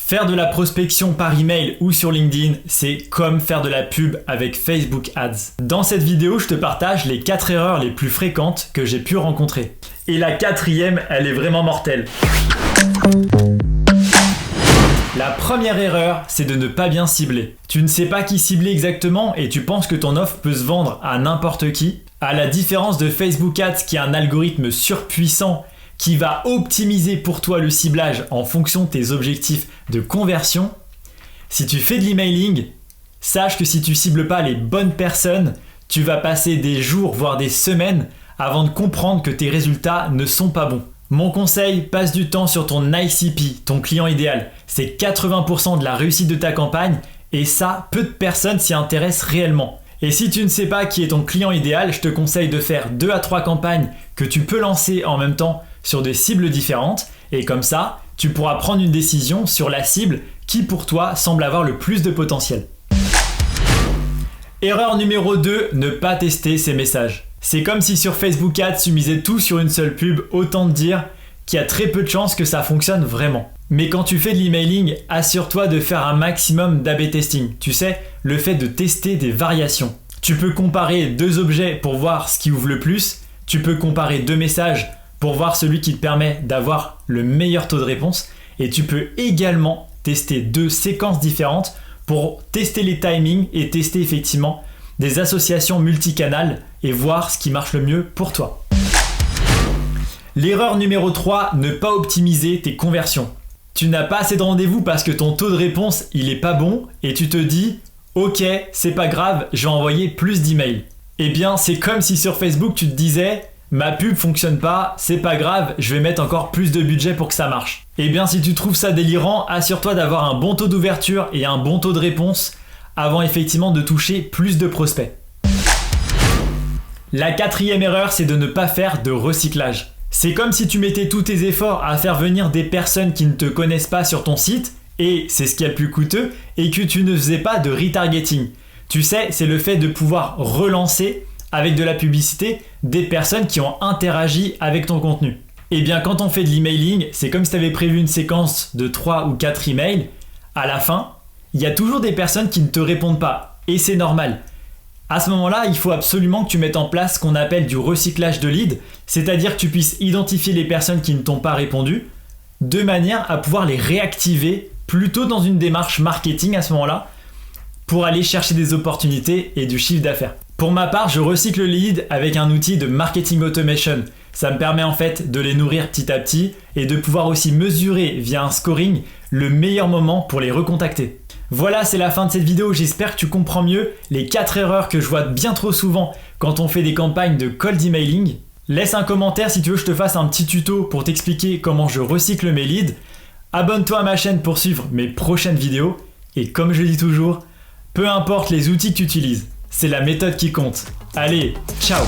Faire de la prospection par email ou sur LinkedIn, c'est comme faire de la pub avec Facebook Ads. Dans cette vidéo, je te partage les 4 erreurs les plus fréquentes que j'ai pu rencontrer. Et la 4e, elle est vraiment mortelle. La première erreur, c'est de ne pas bien cibler. Tu ne sais pas qui cibler exactement et tu penses que ton offre peut se vendre à n'importe qui. À la différence de Facebook Ads qui a un algorithme surpuissant qui va optimiser pour toi le ciblage en fonction de tes objectifs de conversion. Si tu fais de l'emailing, sache que si tu cibles pas les bonnes personnes, tu vas passer des jours voire des semaines avant de comprendre que tes résultats ne sont pas bons. Mon conseil, passe du temps sur ton ICP, ton client idéal. C'est 80% de la réussite de ta campagne et ça, peu de personnes s'y intéressent réellement. Et si tu ne sais pas qui est ton client idéal, je te conseille de faire 2 à 3 campagnes que tu peux lancer en même temps sur des cibles différentes et comme ça, tu pourras prendre une décision sur la cible qui pour toi semble avoir le plus de potentiel. Erreur numéro 2, ne pas tester ces messages. C'est comme si sur Facebook Ads, tu misais tout sur une seule pub, autant te dire qu'il y a très peu de chances que ça fonctionne vraiment. Mais quand tu fais de l'emailing, assure-toi de faire un maximum d'A/B testing. Tu sais, le fait de tester des variations. Tu peux comparer 2 objets pour voir ce qui ouvre le plus. Tu peux comparer 2 messages pour voir celui qui te permet d'avoir le meilleur taux de réponse. Et tu peux également tester 2 séquences différentes pour tester les timings et tester effectivement des associations multicanales et voir ce qui marche le mieux pour toi. L'erreur numéro 3, ne pas optimiser tes conversions. Tu n'as pas assez de rendez-vous parce que ton taux de réponse il est pas bon et tu te dis ok, c'est pas grave, je vais envoyer plus d'emails. Eh bien, c'est comme si sur Facebook tu te disais ma pub fonctionne pas, c'est pas grave, je vais mettre encore plus de budget pour que ça marche. Eh bien, si tu trouves ça délirant, assure-toi d'avoir un bon taux d'ouverture et un bon taux de réponse avant effectivement de toucher plus de prospects. La 4e erreur, c'est de ne pas faire de recyclage. C'est comme si tu mettais tous tes efforts à faire venir des personnes qui ne te connaissent pas sur ton site, et c'est ce qui est le plus coûteux, et que tu ne faisais pas de retargeting. Tu sais, c'est le fait de pouvoir relancer avec de la publicité des personnes qui ont interagi avec ton contenu. Et bien quand on fait de l'emailing, c'est comme si tu avais prévu une séquence de 3 ou 4 emails. À la fin, il y a toujours des personnes qui ne te répondent pas, et c'est normal. À ce moment-là, il faut absolument que tu mettes en place ce qu'on appelle du recyclage de leads, c'est-à-dire que tu puisses identifier les personnes qui ne t'ont pas répondu, de manière à pouvoir les réactiver plutôt dans une démarche marketing à ce moment-là, pour aller chercher des opportunités et du chiffre d'affaires. Pour ma part, je recycle les leads avec un outil de marketing automation. Ça me permet en fait de les nourrir petit à petit et de pouvoir aussi mesurer via un scoring le meilleur moment pour les recontacter. Voilà, c'est la fin de cette vidéo, j'espère que tu comprends mieux les 4 erreurs que je vois bien trop souvent quand on fait des campagnes de cold emailing. Laisse un commentaire si tu veux que je te fasse un petit tuto pour t'expliquer comment je recycle mes leads. Abonne-toi à ma chaîne pour suivre mes prochaines vidéos. Et comme je le dis toujours, peu importe les outils que tu utilises, c'est la méthode qui compte. Allez, ciao!